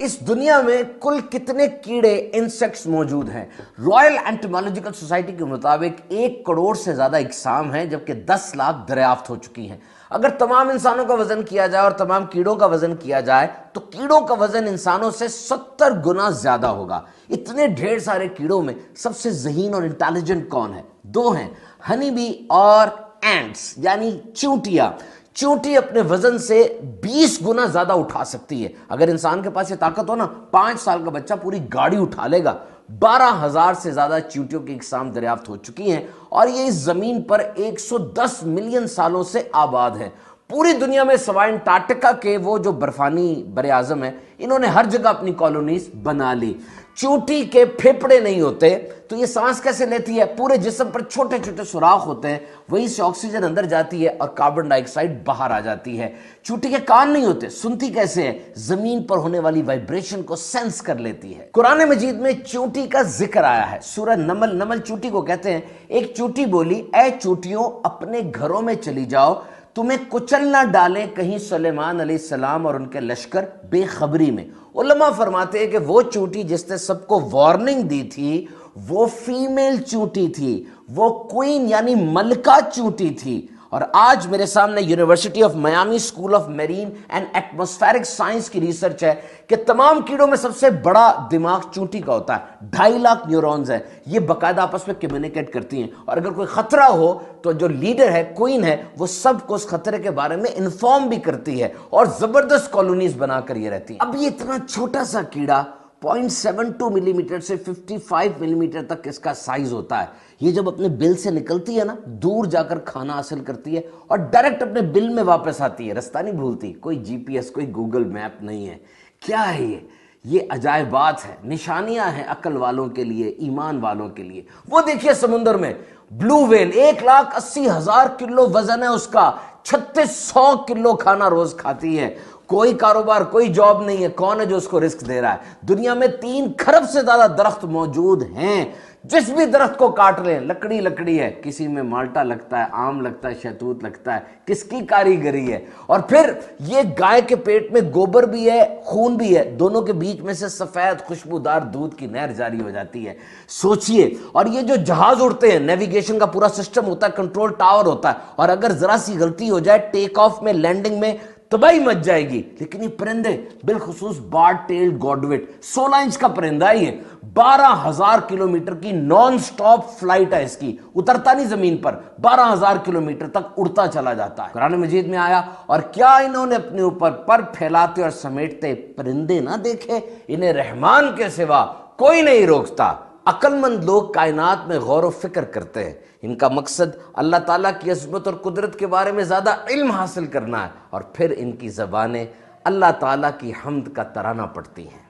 اس دنیا میں کل کتنے کیڑے انسیکٹس موجود ہیں؟ رائل انٹومالوجیکل سوسائٹی کے مطابق 1 کروڑ سے زیادہ اقسام ہیں، جبکہ 10 لاکھ دریافت ہو چکی ہیں۔ اگر تمام انسانوں کا وزن کیا جائے اور تمام کیڑوں کا وزن کیا جائے تو کیڑوں کا وزن انسانوں سے 70 گنا زیادہ ہوگا۔ اتنے ڈھیر سارے کیڑوں میں سب سے ذہین اور انٹیلیجنٹ کون ہے؟ 2 ہیں، ہنی بی اور اینٹس یعنی چیونٹیاں۔ چیونٹی اپنے وزن سے 20 گنا زیادہ اٹھا سکتی ہے۔ اگر انسان کے پاس یہ طاقت ہو نا، 5 سال کا بچہ پوری گاڑی اٹھا لے گا۔ 12,000 سے زیادہ چیونٹیوں کی اقسام دریافت ہو چکی ہیں اور یہ اس زمین پر 110 ملین سالوں سے آباد ہے۔ پوری دنیا میں سوائے انٹارکٹیکا کے وہ جو برفانی بر اعظم ہے، انہوں نے ہر جگہ اپنی کالونیز بنا لی۔ چیونٹی کے پھیپھڑے نہیں ہوتے تو یہ سانس کیسے لیتی ہے؟ پورے جسم پر چھوٹے چھوٹے سوراخ ہوتے ہیں، وہیں سے آکسیجن اندر جاتی ہے اور کاربن ڈائی آکسائڈ باہر آ جاتی ہے۔ چیونٹی کے کان نہیں ہوتے، سنتی کیسے ہے؟ زمین پر ہونے والی وائبریشن کو سینس کر لیتی ہے۔ قرآن مجید میں چیونٹی کا ذکر آیا ہے، سورہ نمل، نمل چیونٹی کو کہتے ہیں۔ ایک چیونٹی بولی، اے چیونٹیوں اپنے گھروں میں چلی جاؤ، تمہیں کچل نہ ڈالیں کہیں سلیمان علیہ السلام اور ان کے لشکر بے خبری میں۔ علماء فرماتے ہیں کہ وہ چیونٹی جس نے سب کو وارننگ دی تھی وہ فیمیل چیونٹی تھی، وہ کوئین یعنی ملکہ چیونٹی تھی۔ اور آج میرے سامنے university of Miami school of marine and atmospheric science کی ریسرچ ہے کہ تمام کیڑوں میں سب سے بڑا دماغ چیونٹی کا ہوتا ہے، 2.5 لاکھ نیورونز ہیں۔ یہ باقاعدہ آپس میں کمیونیکیٹ کرتی ہیں اور اگر کوئی خطرہ ہو تو جو لیڈر ہے، کوئین ہے، وہ سب کو اس خطرے کے بارے میں انفارم بھی کرتی ہے اور زبردست کالونیز بنا کر یہ رہتی ہیں۔ اب یہ اتنا چھوٹا سا کیڑا 0.72 ملی میٹر سے 55 ملی میٹر تک اس کا سائز ہوتا ہے۔ یہ جب اپنے بل سے نکلتی ہے نا، دور جا کر کھانا حاصل کرتی ہے اور ڈائریکٹ اپنے بل میں واپس آتی ہے، رستہ نہیں بھولتی، کوئی جی پی ایس، کوئی گوگل میپ نہیں ہے۔ کیا ہے یہ عجائبات ہے، نشانیاں ہیں عقل والوں کے لیے، ایمان والوں کے لیے۔ وہ دیکھیے سمندر میں بلو ویل، 1,80,000 کلو وزن ہے اس کا، 3600 کلو کھانا روز کھاتی ہے۔ کوئی کاروبار، کوئی جاب نہیں ہے، کون ہے جو اس کو رسک دے رہا ہے؟ دنیا میں 3 کھرب سے زیادہ درخت موجود ہیں، جس بھی درخت کو کاٹ لیں لکڑی لکڑی ہے، کسی میں مالٹا لگتا ہے، آم لگتا ہے، شہتوت لگتا ہے، کس کی کاریگری ہے؟ اور پھر یہ گائے کے پیٹ میں گوبر بھی ہے، خون بھی ہے، دونوں کے بیچ میں سے سفید خوشبودار دودھ کی نہر جاری ہو جاتی ہے۔ سوچئے، اور یہ جو جہاز اڑتے ہیں، نیویگیشن کا پورا سسٹم ہوتا ہے، کنٹرول ٹاور ہوتا ہے، اور اگر ذرا سی غلطی ہو جائے ٹیک آف میں، لینڈنگ میں، تباہی مچ جائے گی۔ لیکن یہ پرندے، بالخصوص بارڈ ٹیلڈ گوڈوٹ، 16 انچ کا پرندہ ہی ہے، 12,000 کلومیٹر کی نان سٹاپ فلائٹ ہے اس کی، اترتا نہیں زمین پر، 12,000 کلومیٹر تک اڑتا چلا جاتا ہے۔ قرآن مجید میں آیا، اور کیا انہوں نے اپنے اوپر پر پھیلاتے اور سمیٹتے پرندے نہ دیکھے؟ انہیں رحمان کے سوا کوئی نہیں روکتا۔ عقل مند لوگ کائنات میں غور و فکر کرتے ہیں، ان کا مقصد اللہ تعالیٰ کی عظمت اور قدرت کے بارے میں زیادہ علم حاصل کرنا ہے، اور پھر ان کی زبانیں اللہ تعالیٰ کی حمد کا ترانہ پڑھتی ہیں۔